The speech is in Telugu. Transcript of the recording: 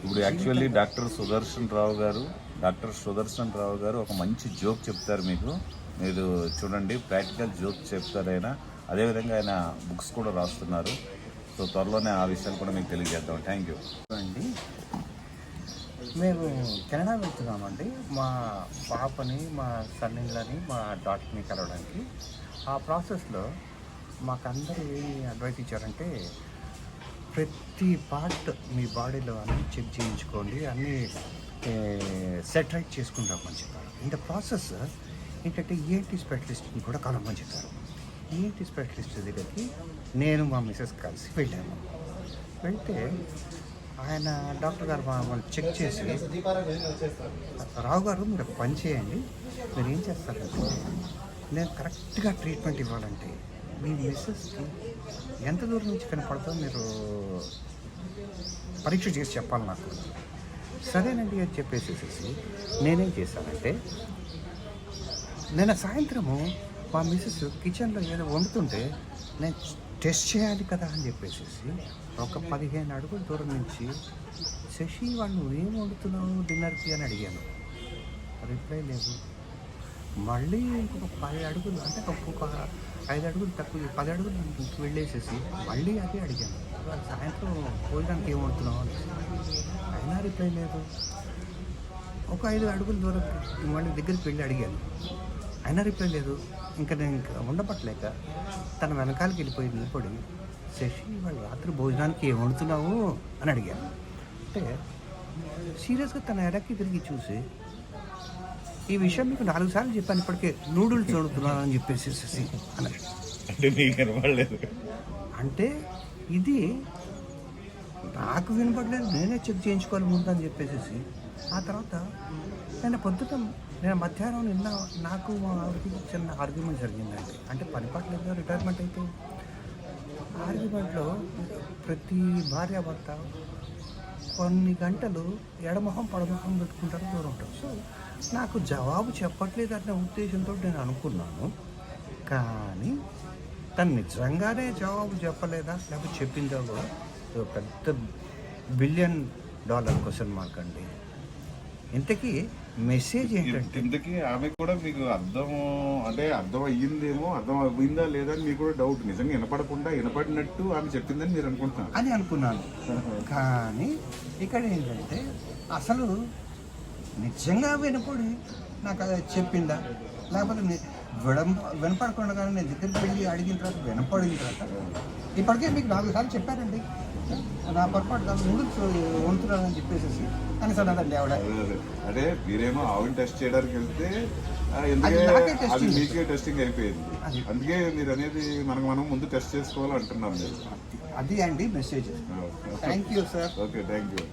ఇప్పుడు యాక్చువల్లీ డాక్టర్ సుదర్శన్ రావు గారు ఒక మంచి జోక్ చెప్తారు మీకు. మీరు చూడండి, ప్రాక్టికల్ జోక్ చెప్తారు ఆయన. అదేవిధంగా ఆయన బుక్స్ కూడా రాస్తున్నారు. సో త్వరలోనే ఆ విషయాలు కూడా మీకు తెలియజేద్దాం. థ్యాంక్ యూ అండి. మేము కెనడా వెళ్తున్నామండి. మా పాపని, మా సన్నిళ్ళని, మా డాక్టర్ని కలవడానికి. ఆ ప్రాసెస్లో మాకందరూ ఏమి అడ్వైస్ ఇచ్చారంటే, ప్రతి పార్ట్ మీ బాడీలో అన్నీ చెక్ చేయించుకోండి, అన్నీ సెటరైట్ చేసుకుంటామని చెప్పారు. ఇన్ ద ప్రాసెస్ ఏంటంటే ఈఎన్టీ స్పెషలిస్ట్ని కూడా కలవమని చెప్పారు. ఈఎన్టీ స్పెషలిస్ట్ దగ్గరికి నేను మా మిసెస్ కలిసి వెళ్ళాము. వెళ్తే ఆయన డాక్టర్ గారు మమ్మల్ని చెక్ చేసి, రావు గారు మీరు ఒక పని చేయండి, మీరు ఏం చేస్తారంటే నేను కరెక్ట్గా ట్రీట్మెంట్ ఇవ్వాలంటే మీ మిస్సెస్కి ఎంత దూరం నుంచి కనపడతో మీరు పరీక్ష చేసి చెప్పాలి నాకు. సరేనండి అని చెప్పేసేసి నేనేం చేశానంటే, నిన్న సాయంత్రము మా మిస్సెస్ కిచెన్లో ఏదో వండుతుంటే నేను టెస్ట్ చేయాలి కదా అని చెప్పేసి ఒక 15 అడుగుల దూరం నుంచి, శశి వాళ్ళు ఏం వండుతున్నావు డిన్నర్కి అని అడిగాను. రిప్లై లేదు. మళ్ళీ ఇంకొక 10 అడుగులు, అంటే ఒక్కొక్క 5 అడుగులు తక్కువ, 10 అడుగులు వెళ్ళేసేసి మళ్ళీ అదే అడిగాను, సాయంత్రం భోజనానికి ఏం వండుతున్నావు అనేసి. అయినా రిప్లై లేదు. ఒక 5 అడుగుల దూరం మళ్ళీ దగ్గరికి వెళ్ళి అడిగాను, అయినా రిప్లై లేదు. ఇంకా నేను ఉండబట్టలేక తన వెనకాలకి వెళ్ళిపోయి నిలబడి, శశి వాళ్ళు రాత్రి భోజనానికి ఏం వండుతున్నావు అని అడిగాను. అంటే సీరియస్గా తన ఎడక్కి తిరిగి చూసి, ఈ విషయం మీకు 4 సార్లు చెప్పాను, ఇప్పటికే నూడిల్స్ వండుతున్నాను అని చెప్పేసి అన్నాడు. అంటే ఇది నాకు వినపడలేదు, నేనే చెక్ చేయించుకోవాలి ముందు అని చెప్పేసి. ఆ తర్వాత నేను మధ్యాహ్నం నిన్న నాకు మా ఆవిడకి చిన్న ఆర్గ్యుమెంట్ జరిగిందండి. అంటే పని పట్లేదు, రిటైర్మెంట్ అయితే ఆర్గ్యుమెంట్లో ప్రతి భార్యాభర్త కొన్ని గంటలు ఎడమొహం పడమొహం పెట్టుకుంటారు, దూరం ఉంటారు. సో నాకు జవాబు చెప్పట్లేదు అనే ఉద్దేశంతో నేను అనుకున్నాను. కానీ తను నిజంగానే జవాబు చెప్పలేదా లేకపోతే చెప్పిందా కూడా పెద్ద $1 బిలియన్ క్వశ్చన్ మార్క్ అండి. ఇంతకీ మెసేజ్ ఏంటంటే, ఇంతకీ ఆమె కూడా మీకు అర్థం అయ్యిందేమో, అర్థం అయిందా లేదా అని మీకు కూడా డౌట్. నిజంగా వినపడకుండా వినపడినట్టు ఆమె చెప్పిందని మీరు అనుకుంటున్నారు అని అనుకున్నాను. కానీ ఇక్కడ ఏంటంటే అసలు నిజంగా వినపడి నాకు అది చెప్పిందా లేకపోతే వినపడకుండా కానీ నేను దగ్గరికి వెళ్ళి అడిగిన తర్వాత వినపడిన తర్వాత, ఇప్పటికే మీకు 4 సార్లు చెప్పారండి, నా పొరపాటు కాదు, నూడిల్స్ వండుతున్నానని చెప్పేసి అని సన్నదండి ఆవిడ. అంటే మీరేమో ఆవిడ టెస్ట్ చేయడానికి వెళ్తే అది మీకే టెస్టింగ్ అయిపోయింది. అందుకే మీరు అనేది మనం ముందు టెస్ట్ చేసుకోవాలి అంటున్నాం మీరు. అది అండి message. Thank you sir. Okay, thank you.